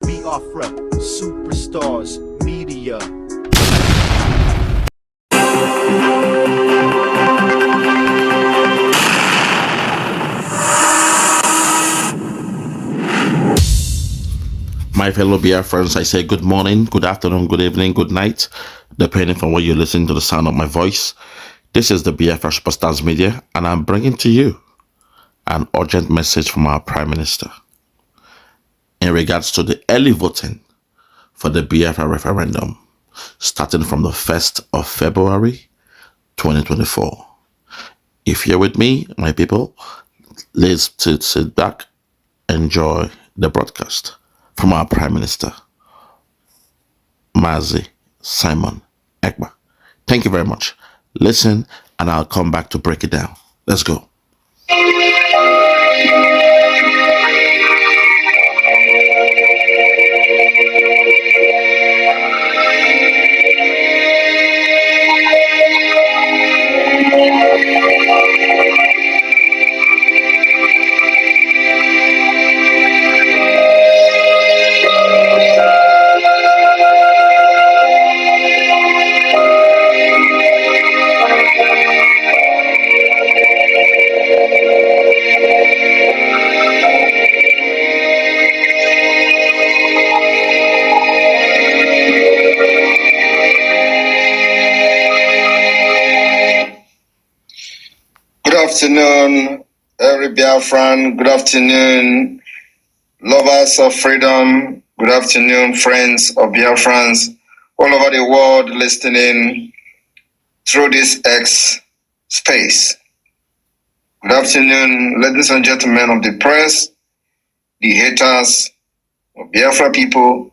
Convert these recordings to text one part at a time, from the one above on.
Biafra, superstars, media. My fellow Biafrans, I say good morning, good afternoon, good evening, good night, depending on where you listen to the sound of my voice. This is the Biafra Superstars Media, and I'm bringing to you an urgent message from our Prime Minister in regards to the early voting for the Biafra referendum, starting from the 1st of February 2024. If you're with me, my people, let's sit back, enjoy the broadcast from our Prime Minister, Mazi Simon Ekpa. Thank you very much. Listen, and I'll come back to break it down. Let's go. Good afternoon, every Biafran. Good afternoon, lovers of freedom. Good afternoon, friends of Biafrans all over the world listening through this X space. Good afternoon, ladies and gentlemen of the press, the haters of Biafra people,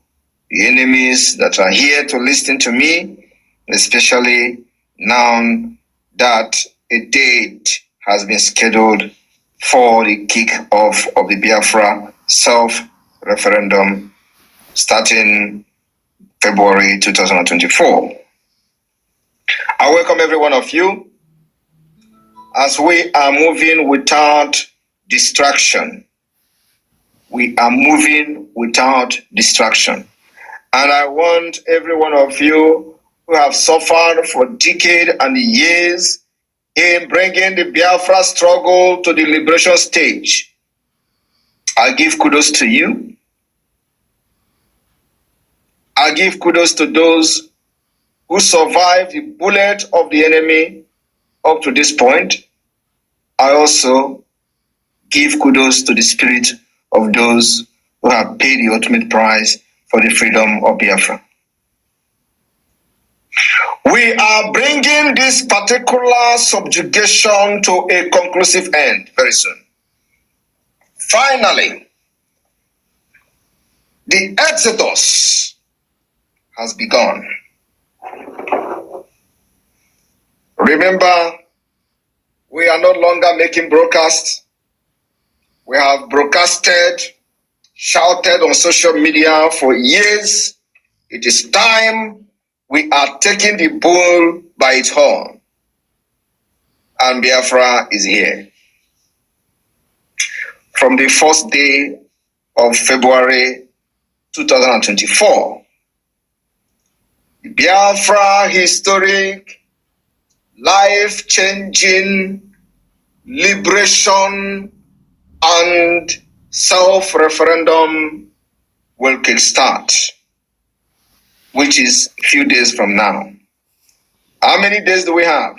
the enemies that are here to listen to me, especially now that a date has been scheduled for the kick-off of the Biafra self-referendum starting February 2024. I welcome every one of you as we are moving without distraction. We are moving without distraction. And I want every one of you who have suffered for decades and years in bringing the Biafra struggle to the liberation stage. I give kudos to you. I give kudos to those who survived the bullet of the enemy up to this point. I also give kudos to the spirit of those who have paid the ultimate price for the freedom of Biafra. We are bringing this particular subjugation to a conclusive end very soon. Finally, the exodus has begun. Remember, we are no longer making broadcasts. We have broadcasted, shouted on social media for years. It is time we are taking the bull by its horn. And Biafra is here. From the first day of February 2024, the Biafra historic, life-changing liberation and self-referendum will kickstart, which is a few days from now. How many days do we have?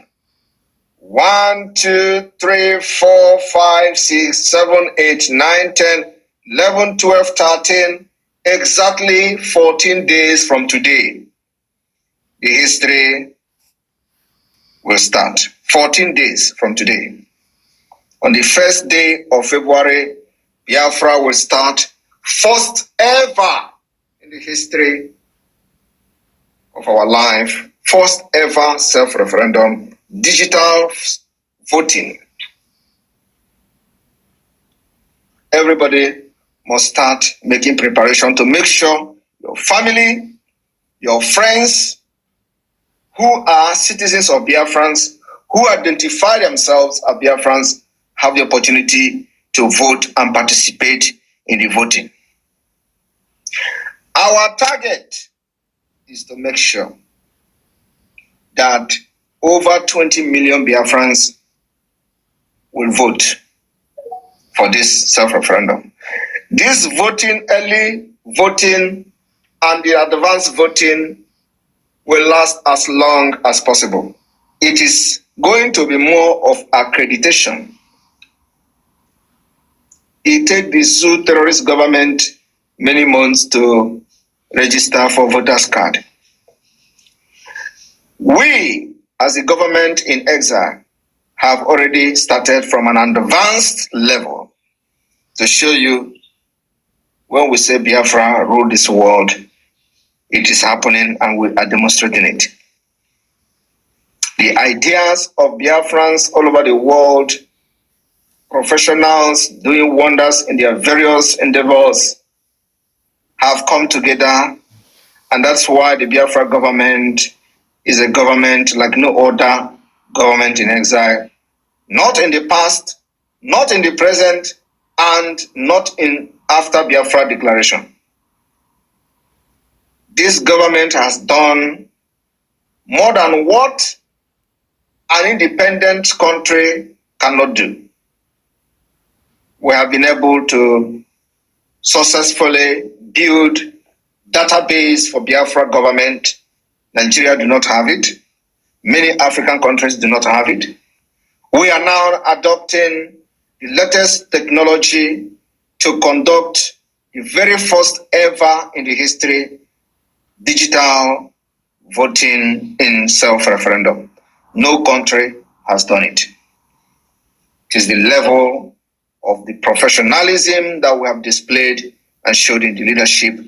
1, 2, 3, 4, 5, 6, 7, 8, 9, 10, 11, 12, 13, exactly 14 days from today. The history will start. 14 days from today. On the first day of February, Biafra will start, first ever in the history of our life, first ever self-referendum, digital voting. Everybody must start making preparation to make sure your family, your friends, who are citizens of Biafrans, who identify themselves as Biafrans, have the opportunity to vote and participate in the voting. Our target is to make sure that over 20 million Biafrans will vote for this self-referendum. This voting, early voting, and the advanced voting will last as long as possible. It is going to be more of accreditation. It takes the Zoo terrorist government many months to register for voters card. We, as a government in exile, have already started from an advanced level to show you when we say Biafra rule this world, it is happening and we are demonstrating it. The ideas of Biafrans all over the world, professionals doing wonders in their various endeavors, have come together, and that's why the Biafra government is a government like no other government in exile, not in the past, not in the present, and not in after Biafra declaration. This government has done more than what an independent country cannot do. We have been able to successfully build database for Biafra government. Nigeria do not have it. Many African countries do not have it. We are now adopting the latest technology to conduct the very first ever in the history digital voting in self-referendum. No country has done it. It is the level of the professionalism that we have displayed and showed in the leadership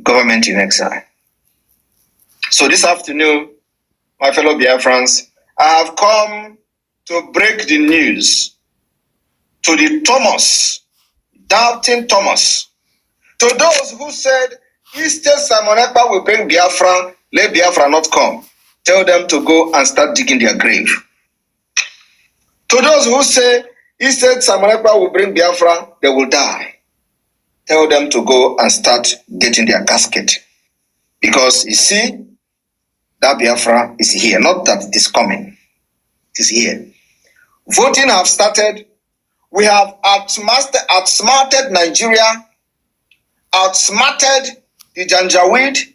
government in exile. So this afternoon, my fellow Biafrans, I have come to break the news to the Thomas, doubting Thomas, to those who said, instead Simon Ekpa will bring Biafra, let Biafra not come. Tell them to go and start digging their grave. To those who say, instead Simon Ekpa will bring Biafra, they will die. Tell them to go and start getting their casket. Because you see, that Biafra is here, not that it is coming. It is here. Voting have started. We have outsmarted Nigeria, outsmarted the Janjaweed,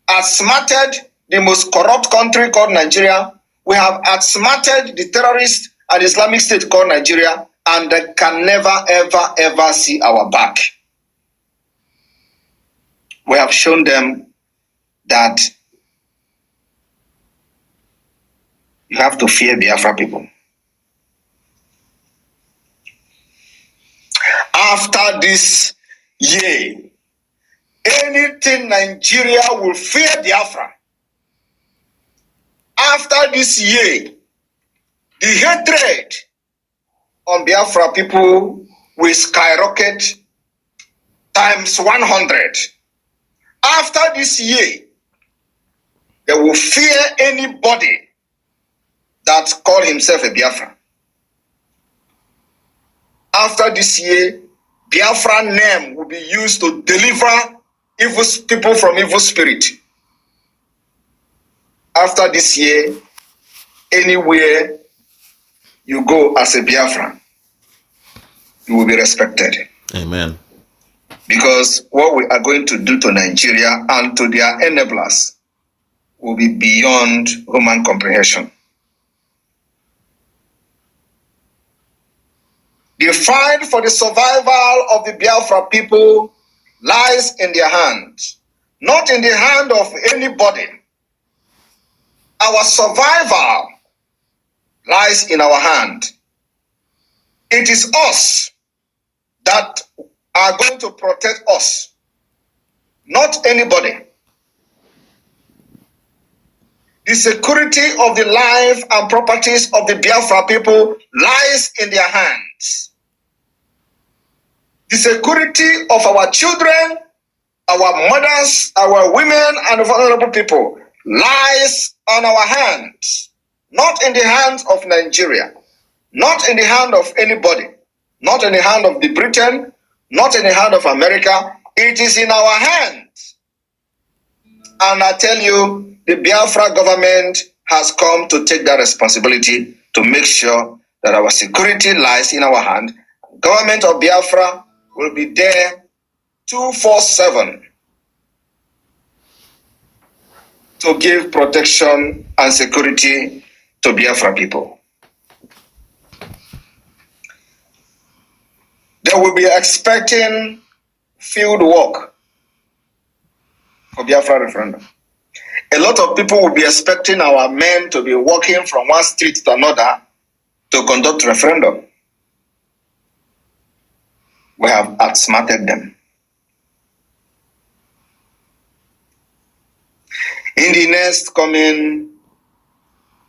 outsmarted the most corrupt country called Nigeria. We have outsmarted the terrorist and Islamic State called Nigeria, and they can never, ever, ever see our back. We have shown them that you have to fear Biafra people. After this year, anything Nigeria will fear Biafra. After this year, the hatred on Biafra people will skyrocket times 100. After this year, they will fear anybody that call himself a Biafra. After this year, Biafra name will be used to deliver evil people from evil spirit. After this year, anywhere you go as a Biafran, you will be respected. Amen. Because what we are going to do to Nigeria and to their enablers will be beyond human comprehension. The fight for the survival of the Biafra people lies in their hands, not in the hand of anybody. Our survival lies in our hand. It is us that are going to protect us, not anybody. The security of the life and properties of the Biafra people lies in their hands. The security of our children, our mothers, our women, and vulnerable people lies on our hands, not in the hands of Nigeria, not in the hand of anybody, not in the hand of the Britain, not in the hand of America. It is in our hands. And I tell you, the Biafra government has come to take that responsibility to make sure that our security lies in our hand. Government of Biafra will be there 247 to give protection and security to Biafra people. They will be expecting field work for Biafra referendum. A lot of people will be expecting our men to be walking from one street to another to conduct referendum. We have outsmarted them. In the next coming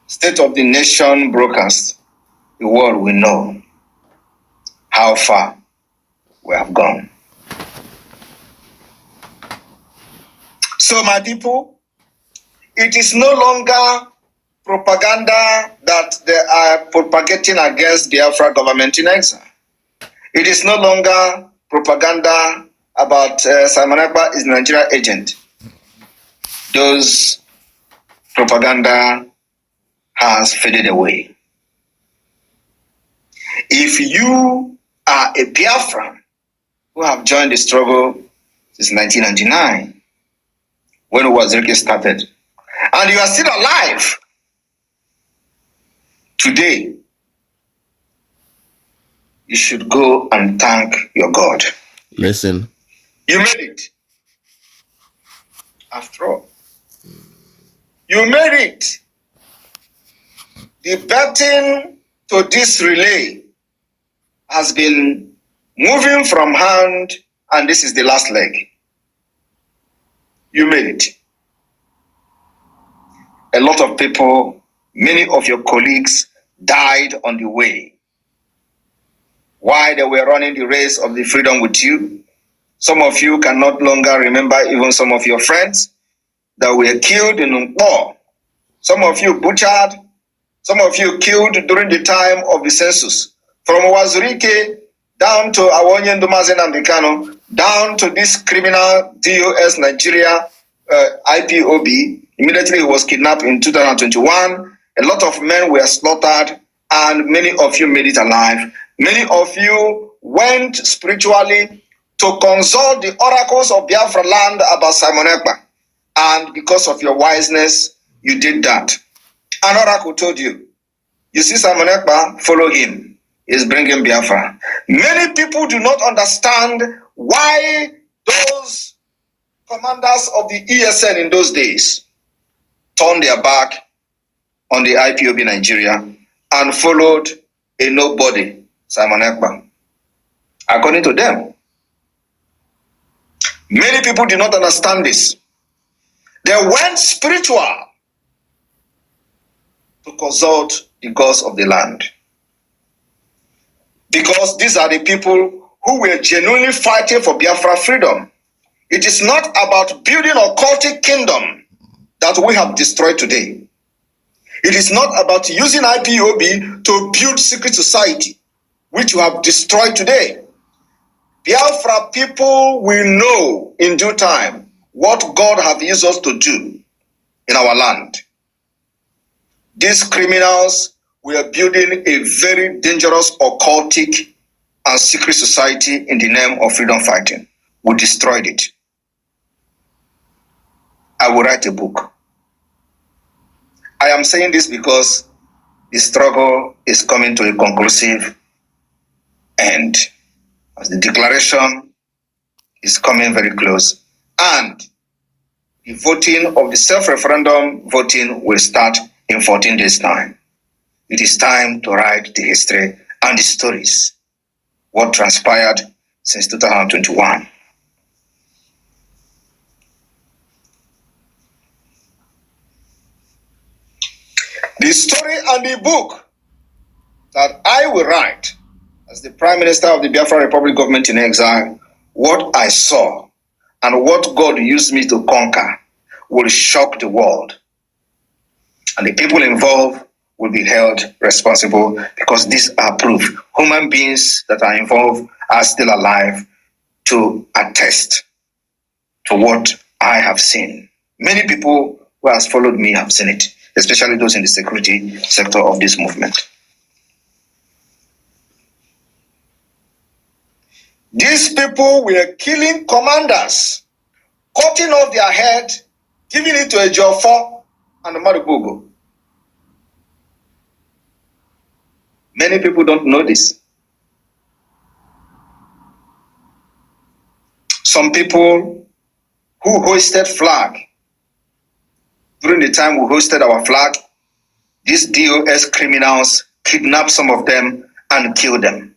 State of the Nation broadcast, the world will know how far we have gone. So, my people, it is no longer propaganda that they are propagating against Biafra government in exile. It is no longer propaganda about Simon Ekpa is Nigeria agent. Those propaganda has faded away. If you are a Biafran who have joined the struggle since 1999, when Wazirike started, and you are still alive today, you should go and thank your God. Listen. You made it. After all, you made it. The betting to this relay has been moving from hand, and this is the last leg. You made it. A lot of people, many of your colleagues died on the way. While they were running the race of the freedom with you, some of you can no longer remember even some of your friends that were killed in war. Some of you butchered, some of you killed during the time of the census. From Wazirike down to Awonye Ndumazen Ambikano, down to this criminal DOS Nigeria IPOB. Immediately he was kidnapped in 2021. A lot of men were slaughtered, and many of you made it alive. Many of you went spiritually to consult the oracles of Biafra land about Simon Ekpa. And because of your wiseness, you did that. An oracle told you, you see Simon Ekpa, follow him. He's bringing Biafra. Many people do not understand why those commanders of the ESN in those days turned their back on the IPOB Nigeria and followed a nobody, Simon Ekpa. According to them, many people do not understand this. They went spiritual to consult the gods of the land. Because these are the people who were genuinely fighting for Biafra freedom. It is not about building a cultic kingdom that we have destroyed today. It is not about using IPOB to build secret society, which you have destroyed today. Biafra people will know in due time what God has used us to do in our land. These criminals were building a very dangerous occultic and secret society in the name of freedom fighting. We destroyed it. I will write a book. I am saying this because the struggle is coming to a conclusive end. As the declaration is coming very close, and the voting of the self-referendum voting will start in 14 days' time. It is time to write the history and the stories, what transpired since 2021. The story and the book that I will write as the Prime Minister of the Biafra Republic government in exile, what I saw and what God used me to conquer will shock the world. And the people involved will be held responsible because these are proof. Human beings that are involved are still alive to attest to what I have seen. Many people who has followed me have seen it, especially those in the security sector of this movement. These people were killing commanders, cutting off their head, giving it to a Jofo and a Marubugo. Many people don't know this. Some people who hoisted flag, during the time we hoisted our flag, these DOS criminals kidnapped some of them and killed them.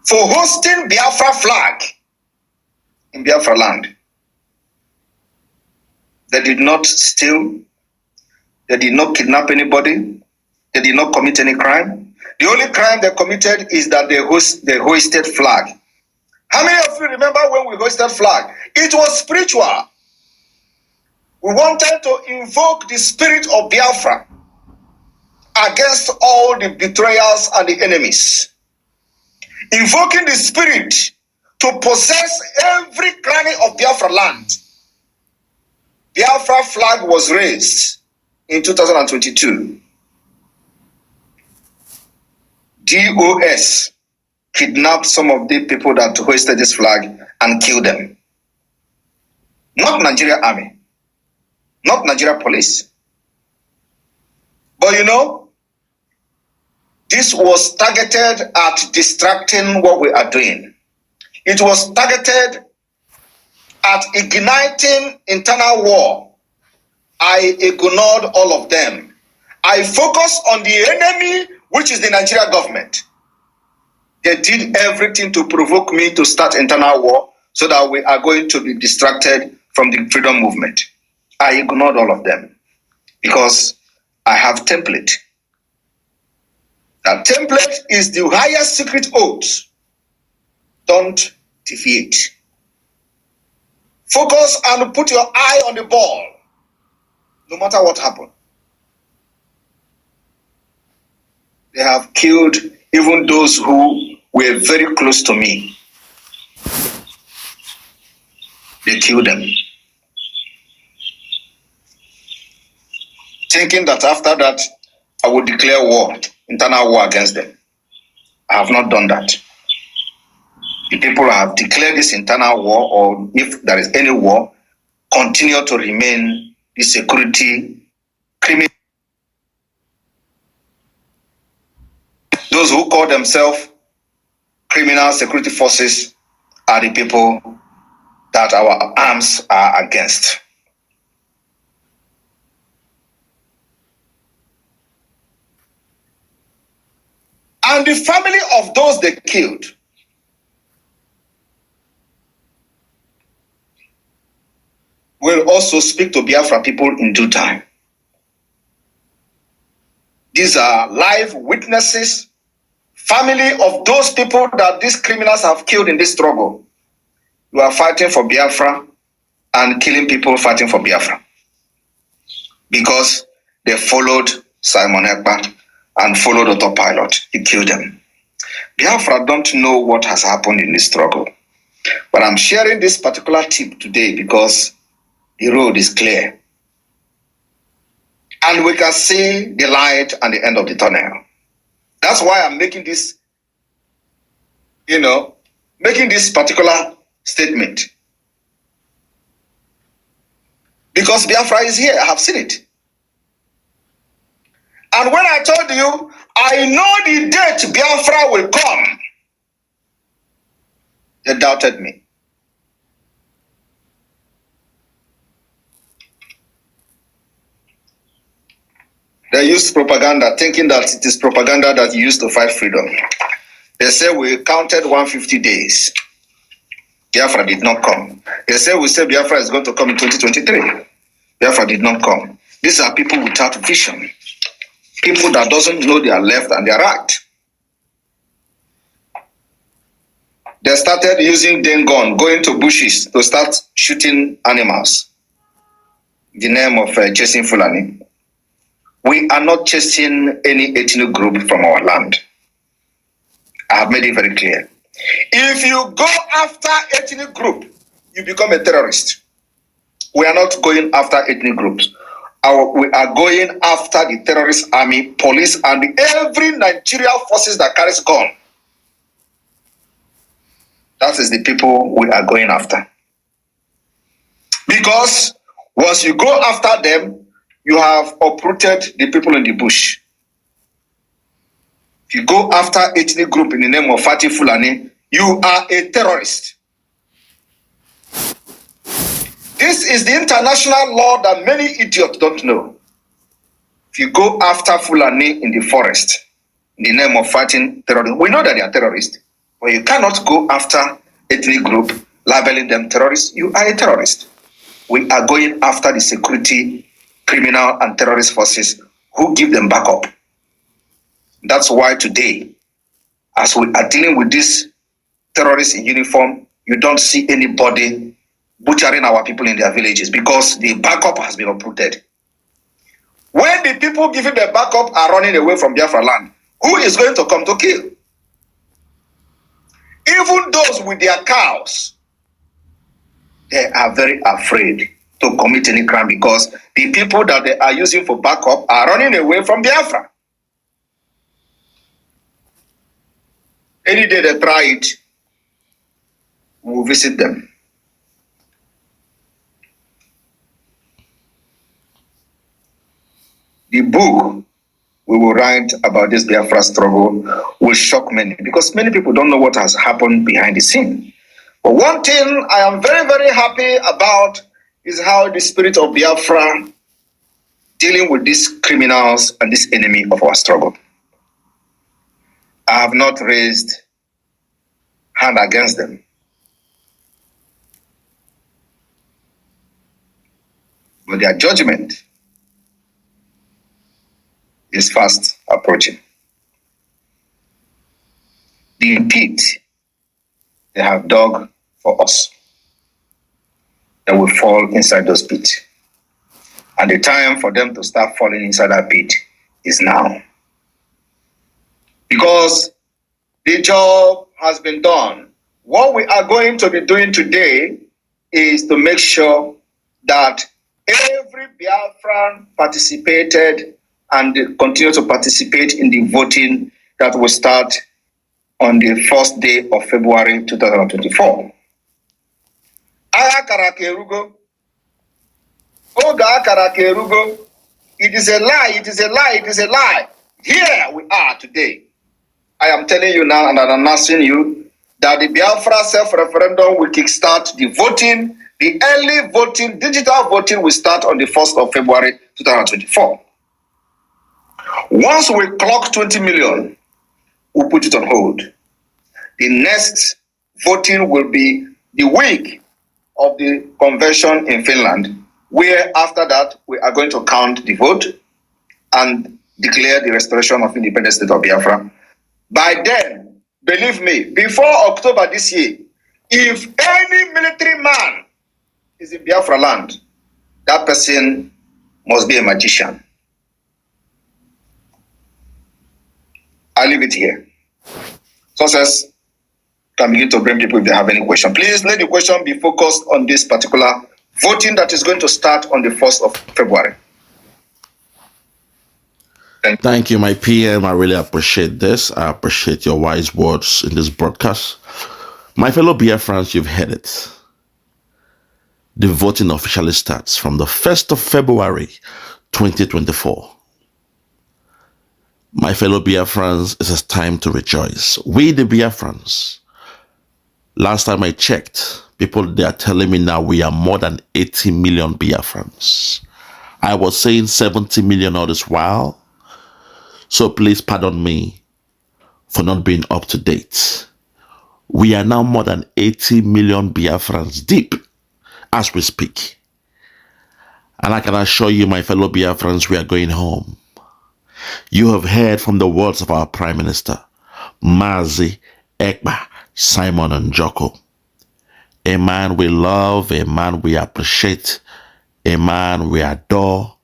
For hosting Biafra flag in Biafra land. They did not steal, they did not kidnap anybody, they did not commit any crime. The only crime they committed is that they hoisted flag. How many of you remember when we hoisted flag? It was spiritual. We wanted to invoke the spirit of Biafra against all the betrayals and the enemies. Invoking the spirit to possess every cranny of Biafra land. Biafra flag was raised in 2022. DOS kidnapped some of the people that hoisted this flag and killed them. Not Nigeria Army, not Nigeria Police. But you know, this was targeted at distracting what we are doing. It was targeted at igniting internal war. I ignored all of them. I focused on the enemy, which is the Nigeria government. They did everything to provoke me to start internal war so that we are going to be distracted from the freedom movement. I ignored all of them because I have template. That template is the highest secret oath. Don't deviate. Focus and put your eye on the ball, no matter what happened. They have killed even those who were very close to me. They killed them. Thinking that after that, I would declare war, internal war against them. I have not done that. The people have declared this internal war, or if there is any war, continue to remain the security criminal. Those who call themselves criminal security forces are the people that our arms are against. And the family of those they killed will also speak to Biafra people in due time. These are live witnesses, family of those people that these criminals have killed in this struggle. You are fighting for Biafra and killing people fighting for Biafra because they followed Simon Ekpa and followed Autopilot. He killed them. Biafra don't know what has happened in this struggle. But I'm sharing this particular tip today because the road is clear. And we can see the light at the end of the tunnel. That's why I'm making this, making this particular statement. Because Biafra is here. I have seen it. And when I told you, I know the date Biafra will come, they doubted me. They used propaganda, thinking that it is propaganda that you used to fight freedom. They say we counted 150 days. Biafra did not come. They say we said Biafra is going to come in 2023. Biafra did not come. These are people without vision. People that doesn't know their left and their right. They started using gun, going to bushes to start shooting animals. The name of chasing Fulani. We are not chasing any ethnic group from our land. I have made it very clear. If you go after ethnic group, you become a terrorist. We are not going after ethnic groups. We are going after the terrorist army, police, and every Nigerian forces that carries gun. That is the people we are going after. Because once you go after them, you have uprooted the people in the bush. If you go after ethnic group in the name of Fati Fulani, you are a terrorist. This is the international law that many idiots don't know. If you go after Fulani in the forest, in the name of fighting terrorism, we know that they are terrorists, but you cannot go after ethnic group, labeling them terrorists. You are a terrorist. We are going after the security, criminal, and terrorist forces who give them backup. That's why today, as we are dealing with this terrorists in uniform, you don't see anybody butchering our people in their villages because the backup has been uprooted. When the people giving the backup are running away from Biafra land, who is going to come to kill? Even those with their cows, they are very afraid to commit any crime because the people that they are using for backup are running away from Biafra. Any day they try it, we will visit them. The book we will write about this Biafra struggle will shock many because many people don't know what has happened behind the scene. But one thing I am very, very happy about is how the spirit of Biafra dealing with these criminals and this enemy of our struggle. I have not raised hand against them. But their judgment is fast approaching. The pit they have dug for us, they will fall inside those pits. And the time for them to start falling inside that pit is now. Because the job has been done. What we are going to be doing today is to make sure that every Biafran participated and continue to participate in the voting that will start on the first day of February 2024. It is a lie, it is a lie, it is a lie. Here we are today. I am telling you now and I'm announcing you that the Biafra self-referendum will kickstart the voting. The early voting, digital voting will start on the 1st of February 2024. Once we clock 20 million, we'll put it on hold. The next voting will be the week of the convention in Finland, where after that, we are going to count the vote and declare the restoration of independent state of Biafra. By then, believe me, before October this year, if any military man is in Biafra land, that person must be a magician. I leave it here. Sources can begin to bring people if they have any question. Please let the question be focused on this particular voting that is going to start on the 1st of February. Thank you, my PM. I really appreciate this. I appreciate your wise words in this broadcast. My fellow Biafrans, you've heard it. The voting officially starts from the 1st of February, 2024. My fellow Biafrans, it is time to rejoice. We, the Biafrans, last time I checked, people, they are telling me now we are more than 80 million Biafrans. I was saying 70 million all this while. So please pardon me for not being up to date. We are now more than 80 million Biafrans deep as we speak. And I can assure you, my fellow Biafrans, we are going home. You have heard from the words of our Prime Minister, Mazi Ekpa Simon Njoko. A man we love, a man we appreciate, a man we adore,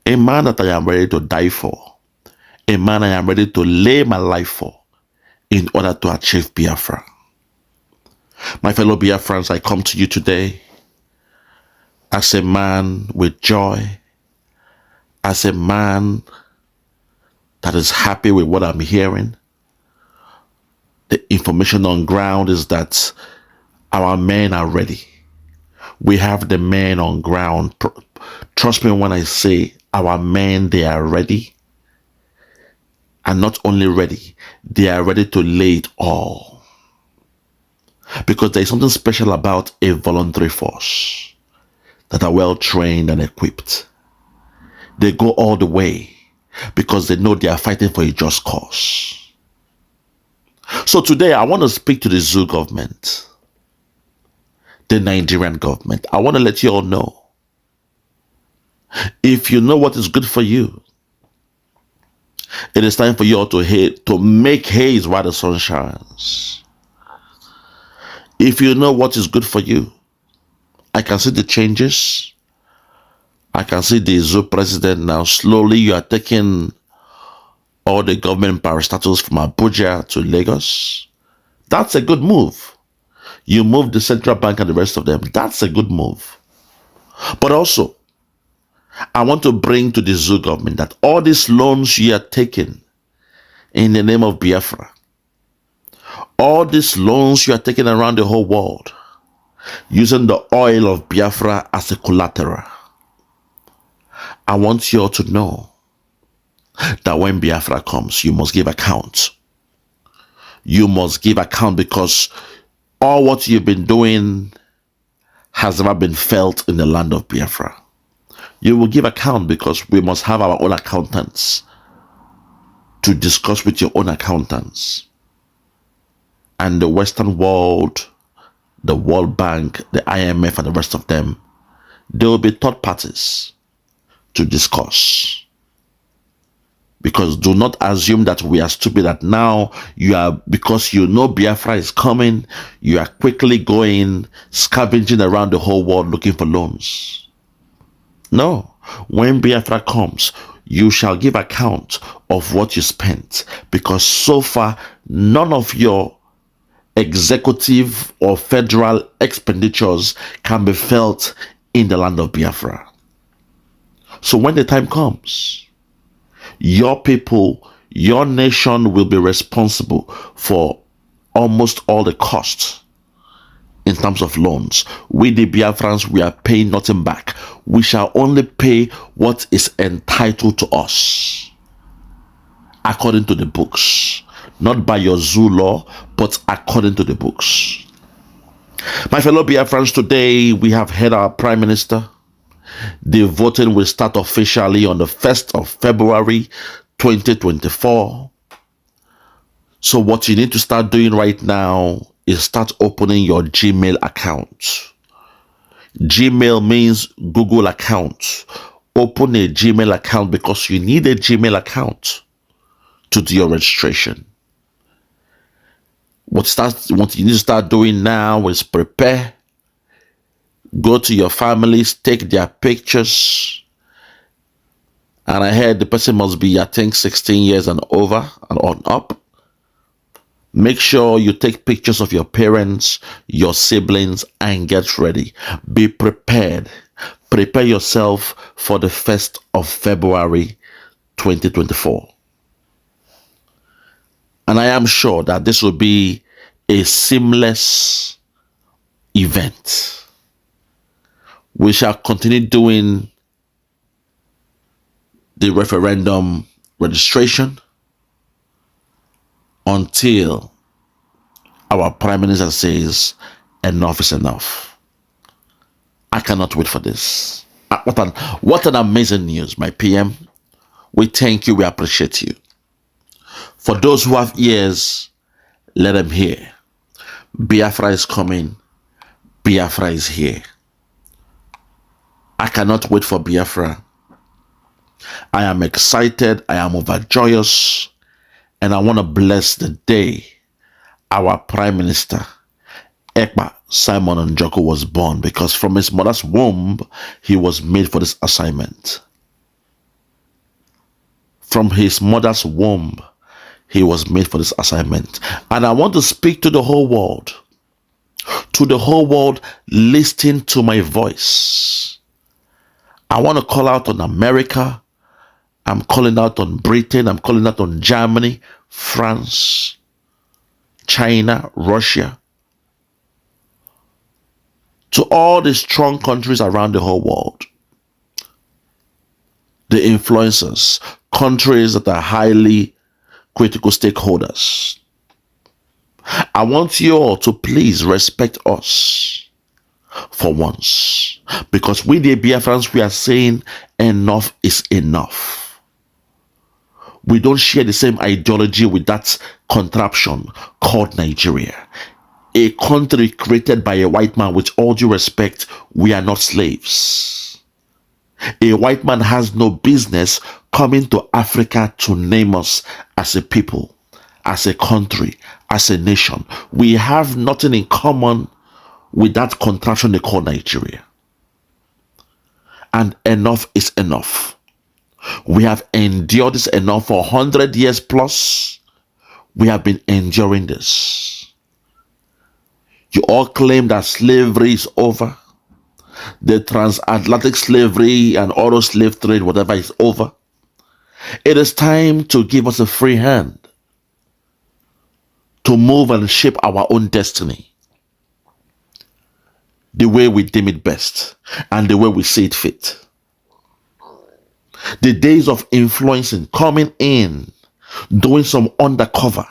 a man that I am ready to die for, a man I am ready to lay my life for in order to achieve Biafra. My fellow Biafrans, I come to you today as a man with joy, as a man that is happy with what I'm hearing. The information on ground is that our men are ready. We have the men on ground. Trust me when I say our men, they are ready. And not only ready, they are ready to lay it all. Because there is something special about a voluntary force that are well trained and equipped. They go all the way because they know they are fighting for a just cause. So today I want to speak to the zoo government, the Nigerian government. I want to let you all know, if you know what is good for you, it is time for you all to make haste while the sun shines. If you know what is good for you, I can see the changes. I can see the zoo president now. Slowly you are taking all the government parastatals from Abuja to Lagos. That's a good move. You move the central bank and the rest of them. That's a good move. But also, I want to bring to the zoo government that all these loans you are taking in the name of Biafra, all these loans you are taking around the whole world, using the oil of Biafra as a collateral, I want you all to know that when Biafra comes, you must give account. You must give account because all what you've been doing has never been felt in the land of Biafra. You will give account because we must have our own accountants to discuss with your own accountants. And the Western world, the World Bank, the IMF, and the rest of them, there will be third parties to discuss. Because do not assume that we are stupid, that now because you know Biafra is coming, you are quickly going scavenging around the whole world looking for loans. No. When Biafra comes, you shall give account of what you spent, because so far none of your executive or federal expenditures can be felt in the land of Biafra. So when the time comes, your people, your nation will be responsible for almost all the costs in terms of loans. We, the Biafrans, we are paying nothing back. We shall only pay what is entitled to us according to the books. Not by your zoo law, but according to the books. My fellow Biafrans, today we have had our Prime Minister. The voting will start officially on the 1st of February 2024. So what you need to start doing right now is start opening your Gmail account. Gmail means Google account. Open a Gmail account because you need a Gmail account to do your registration. What you need to start doing now is prepare. Go to your families, take their pictures. And I heard the person must be, I think, 16 years and over and on up. Make sure you take pictures of your parents, your siblings, and get ready. Be prepared. Prepare yourself for the 1st of February 2024. And I am sure that this will be a seamless event. We shall continue doing the referendum registration until our Prime Minister says enough is enough. I cannot wait for this. What an amazing news, my PM. We thank you, we appreciate you. For those who have ears, let them hear. Biafra is coming. Biafra is here. I cannot wait for Biafra. I am excited. I am overjoyous. And I want to bless the day our Prime Minister, Ekpa Simon Njoku, was born, because from his mother's womb, he was made for this assignment. From his mother's womb, he was made for this assignment. And I want to speak to the whole world. To the whole world, listen to my voice. I want to call out on America. I'm calling out on Britain. I'm calling out on Germany, France, China, Russia. To all the strong countries around the whole world. The influencers, countries that are highly critical stakeholders. I want you all to please respect us for once. Because we the Biafrans, we are saying enough is enough. We don't share the same ideology with that contraption called Nigeria. A country created by a white man. With all due respect, we are not slaves. A white man has no business coming to Africa to name us as a people, as a country, as a nation. We have nothing in common with that contraption they call Nigeria. And enough is enough. We have endured this enough for 100 years plus. We have been enduring this. You all claim that slavery is over. The transatlantic slavery and auto slave trade, whatever, is over. It is time to give us a free hand to move and shape our own destiny the way we deem it best and the way we see it fit. The days of influencing, coming in, doing some undercover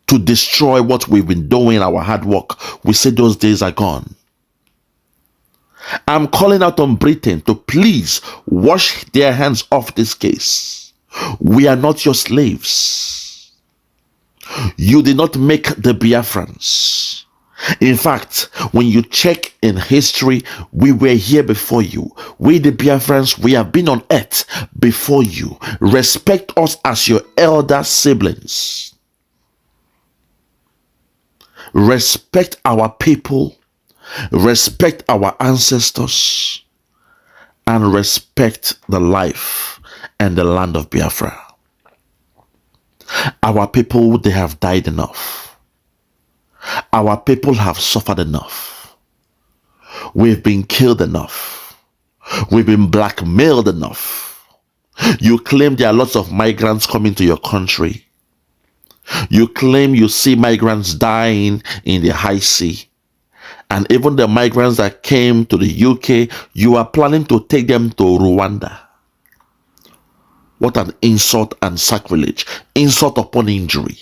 to destroy what we've been doing, our hard work, we say those days are gone. I'm calling out on Britain to please wash their hands off this case. We are not your slaves. You did not make the Biafrans. In fact, when you check in history, we were here before you. We the Biafrans, we have been on earth before you. Respect us as your elder siblings. Respect our people. Respect our ancestors. And respect the life and the land of Biafra. Our people, they have died enough. Our people have suffered enough. We've been killed enough. We've been blackmailed enough. You claim there are lots of migrants coming to your country. You claim you see migrants dying in the high sea. And even the migrants that came to the UK, you are planning to take them to Rwanda. What an insult and sacrilege. Insult upon injury.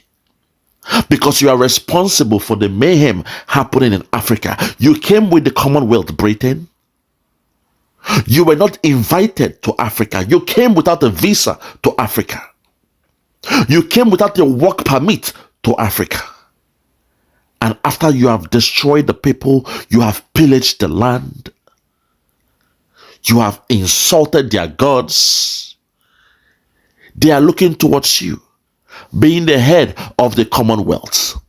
Because you are responsible for the mayhem happening in Africa. You came with the Commonwealth, Britain. You were not invited to Africa. You came without a visa to Africa. You came without a work permit to Africa. And after you have destroyed the people, you have pillaged the land. You have insulted their gods. They are looking towards you, being the head of the Commonwealth.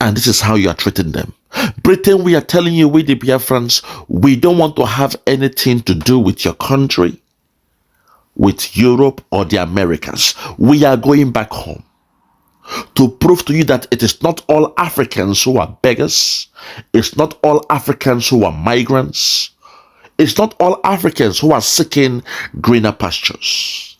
And this is how you are treating them. Britain, we are telling you, we the Biafrans, we don't want to have anything to do with your country, with Europe or the Americas. We are going back home to prove to you that it is not all Africans who are beggars. It's not all Africans who are migrants. It's not all Africans who are seeking greener pastures.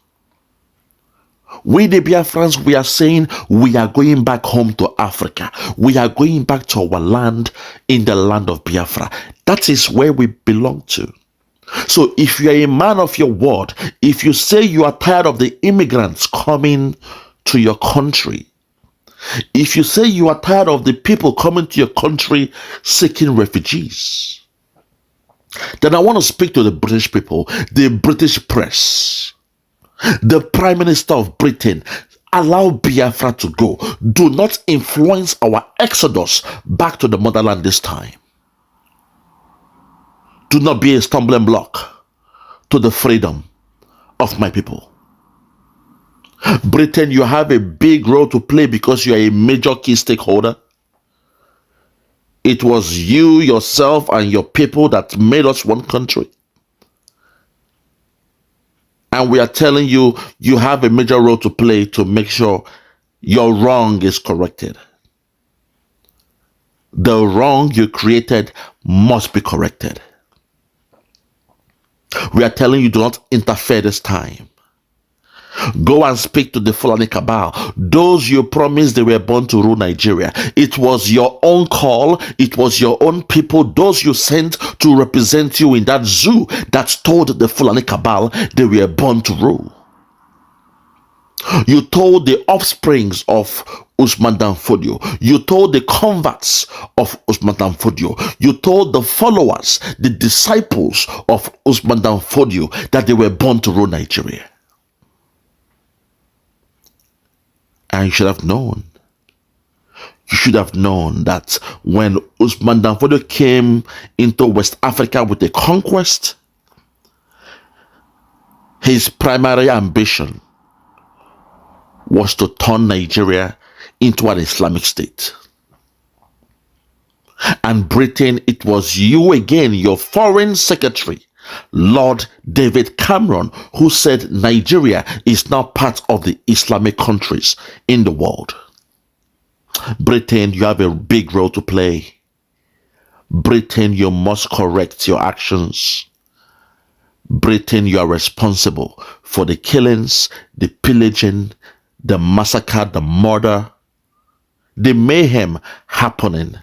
We the Biafrans, we are saying we are going back home to Africa. We are going back to our land in the land of Biafra. That is where we belong to. So if you are a man of your word, if you say you are tired of the immigrants coming to your country, if you say you are tired of the people coming to your country seeking refugees, then I want to speak to the British people, the British press, the Prime Minister of Britain. Allow Biafra to go. Do not influence our exodus back to the motherland this time. Do not be a stumbling block to the freedom of my people. Britain, you have a big role to play because you are a major key stakeholder. It was you, yourself, and your people that made us one country. And we are telling you, you have a major role to play to make sure your wrong is corrected. The wrong you created must be corrected. We are telling you, do not interfere this time. Go and speak to the Fulani cabal. Those you promised they were born to rule Nigeria. It was your own call. It was your own people. Those you sent to represent you in that zoo that told the Fulani cabal they were born to rule. You told the offsprings of Usman Dan Fodio. You told the converts of Usman Dan Fodio. You told the followers, the disciples of Usman Dan Fodio, that they were born to rule Nigeria. And you should have known. You should have known that when Usman Dan Fodio came into West Africa with a conquest, his primary ambition was to turn Nigeria into an Islamic state. And Britain, it was you again, your foreign secretary, Lord David Cameron, who said Nigeria is now part of the Islamic countries in the world. Britain, you have a big role to play. Britain, you must correct your actions. Britain, you are responsible for the killings, the pillaging, the massacre, the murder, the mayhem happening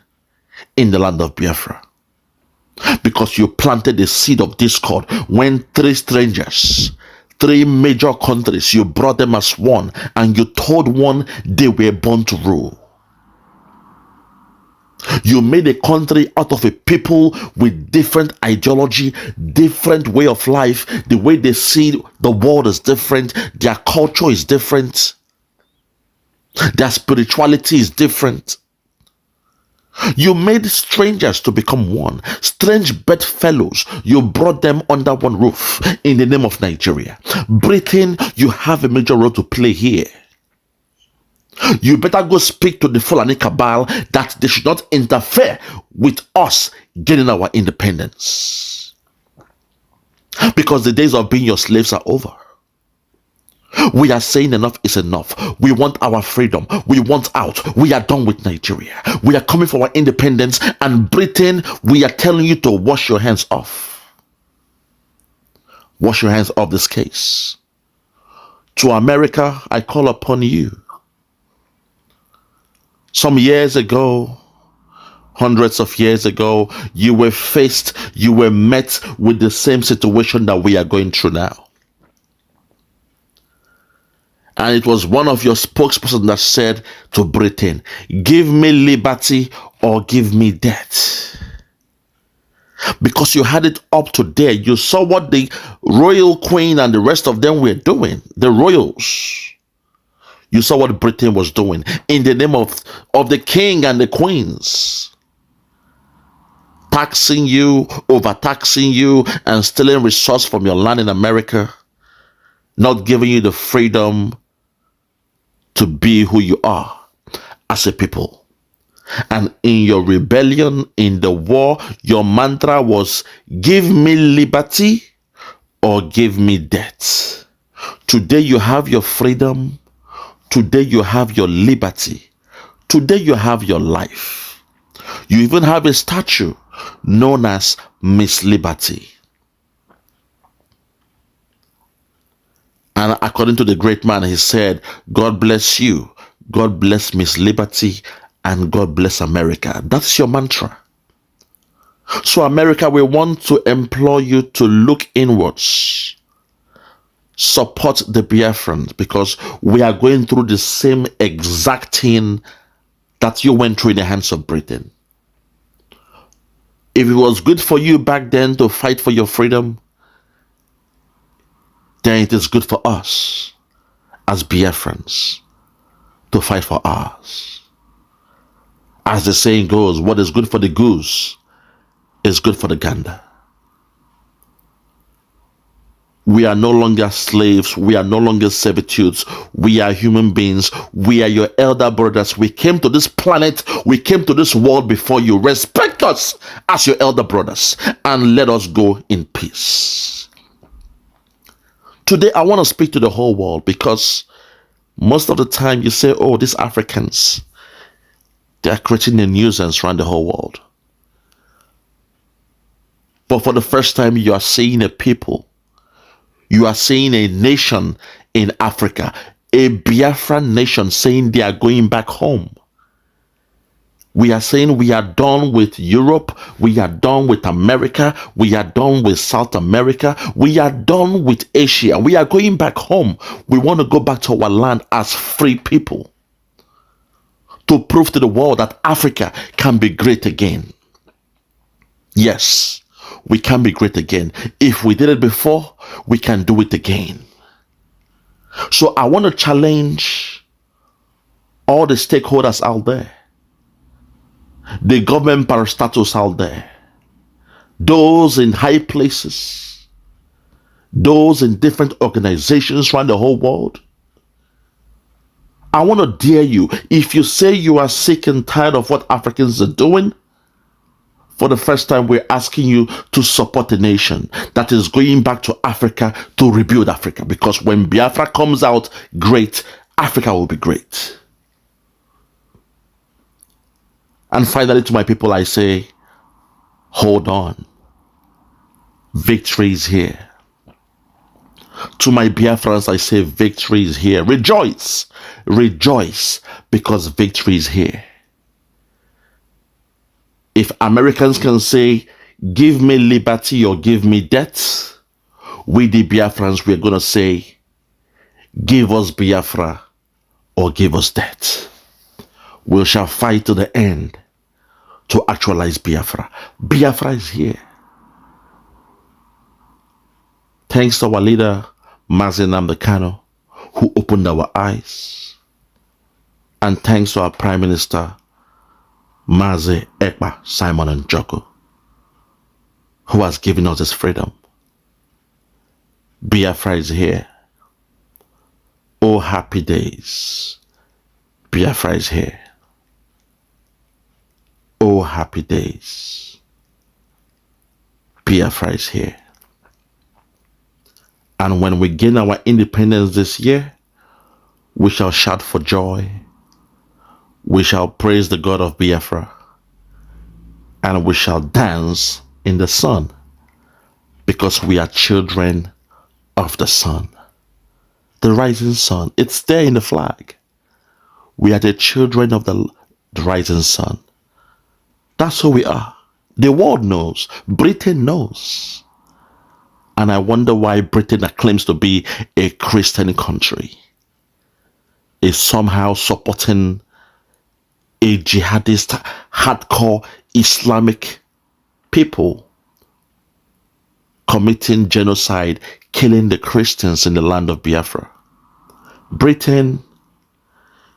in the land of Biafra. Because you planted the seed of discord when three strangers, three major countries, you brought them as one and you told one they were born to rule. You made a country out of a people with different ideology, different way of life. The way they see the world is different. Their culture is different. Their spirituality is different. You made strangers to become one. Strange bedfellows, you brought them under one roof in the name of Nigeria. Britain, you have a major role to play here. You better go speak to the Fulani cabal that they should not interfere with us getting our independence. Because the days of being your slaves are over. We are saying enough is enough. We want our freedom. We want out. We are done with Nigeria. We are coming for our independence. And Britain, we are telling you to wash your hands off. Wash your hands off this case. To America, I call upon you. Some years ago, hundreds of years ago, you were met with the same situation that we are going through now. And it was one of your spokespersons that said to Britain, give me liberty or give me death. Because you had it up to there. You saw what the royal queen and the rest of them were doing. The royals. You saw what Britain was doing in the name of the king and the queens. Taxing you, overtaxing you, and stealing resources from your land in America. Not giving you the freedom to be who you are as a people. And in your rebellion, in the war, your mantra was, give me liberty or give me death. Today you have your freedom. Today you have your liberty. Today you have your life. You even have a statue known as Miss Liberty. And according to the great man, he said, God bless you, God bless Miss Liberty, and God bless America. That's your mantra. So America, we want to implore you to look inwards. Support the Biafrans, because we are going through the same exact thing that you went through in the hands of Britain. If it was good for you back then to fight for your freedom, then it is good for us as Biafrans to fight for ours. As the saying goes, what is good for the goose is good for the gander. We are no longer slaves. We are no longer servitudes. We are human beings. We are your elder brothers. We came to this planet. We came to this world before you. Respect us as your elder brothers and let us go in peace. Today, I want to speak to the whole world, because most of the time you say, oh, these Africans, they are creating a nuisance around the whole world. But for the first time, you are seeing a people You are seeing a nation in Africa, a Biafra nation, saying they are going back home. We are saying we are done with Europe, we are done with America, we are done with South America, we are done with Asia. We are going back home. We want to go back to our land as free people to prove to the world that Africa can be great again. Yes, we can be great again. If we did it before, we can do it again. So I want to challenge all the stakeholders out there, the government parastatals out there, those in high places, those in different organizations around the whole world. I want to dare you, if you say you are sick and tired of what Africans are doing, for the first time we're asking you to support a nation that is going back to Africa to rebuild Africa. Because when Biafra comes out great, Africa will be great. And finally, to my people, I say, hold on. Victory is here. To my Biafrans, I say, victory is here. Rejoice. Rejoice, because victory is here. If Americans can say, give me liberty or give me death, we the Biafrans, we're going to say, give us Biafra or give us death. We shall fight to the end to actualize Biafra. Biafra is here. Thanks to our leader, Mazi Nnamdi Kanu, who opened our eyes. And thanks to our Prime Minister, Mazi Ekpa Simon Njoku, who has given us this freedom. Biafra is here. Oh, happy days. Biafra is here. Oh, happy days. Biafra is here. And when we gain our independence this year, we shall shout for joy. We shall praise the God of Biafra. And we shall dance in the sun, because we are children of the sun. The rising sun, it's there in the flag. We are the children of the rising sun. That's who we are. The world knows. Britain knows. And I wonder why Britain, that claims to be a Christian country, is somehow supporting a jihadist, hardcore Islamic people committing genocide, killing the Christians in the land of Biafra. Britain,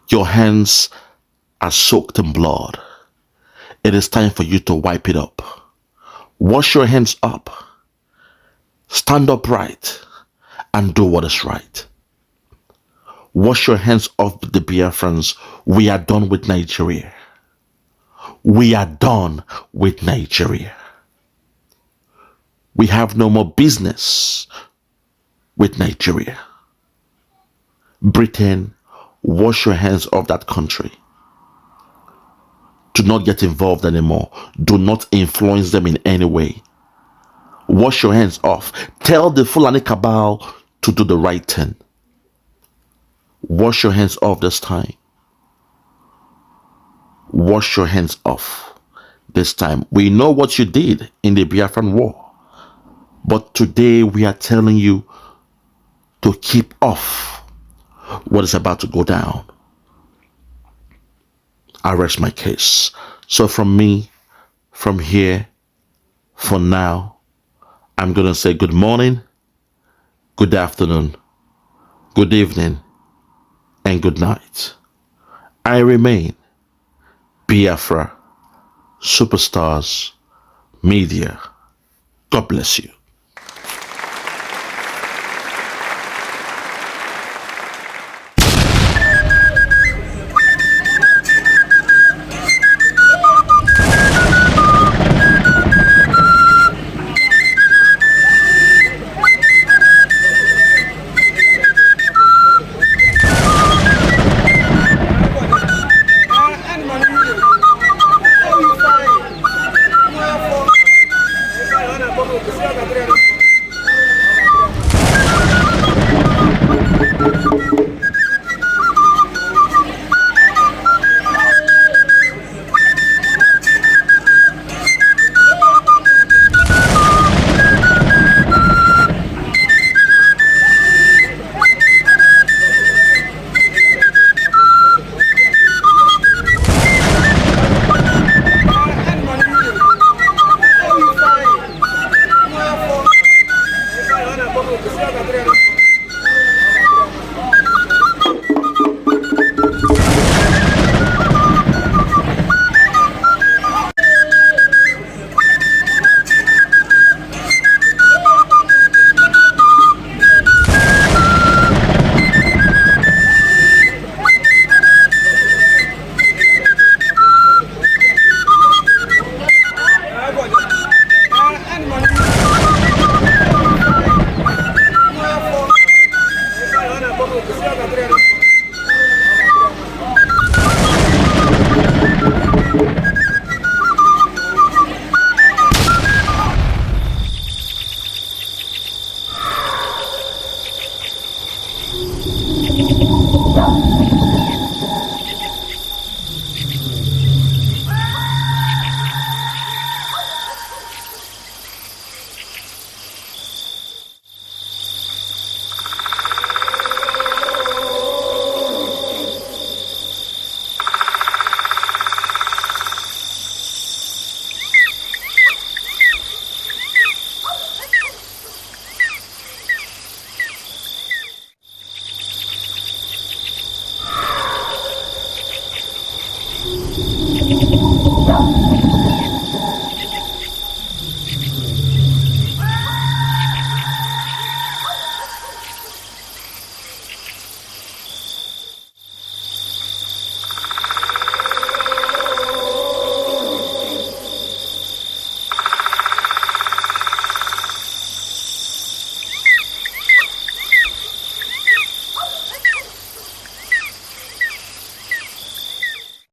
your hands are soaked in blood. It is time for you to wipe it up. Wash your hands up. Stand upright and do what is right. Wash your hands off the Biafrans. We are done with Nigeria. We are done with Nigeria. We have no more business with Nigeria. Britain, wash your hands off that country. Do not get involved anymore. Do not influence them in any way. Wash your hands off. Tell the Fulani cabal to do the right thing. Wash your hands off this time. Wash your hands off this time. We know what you did in the Biafran war. But today we are telling you to keep off what is about to go down. I rest my case. So from me, from here, for now, I'm going to say good morning, good afternoon, good evening, and good night. I remain Biafra Superstars Media. God bless you.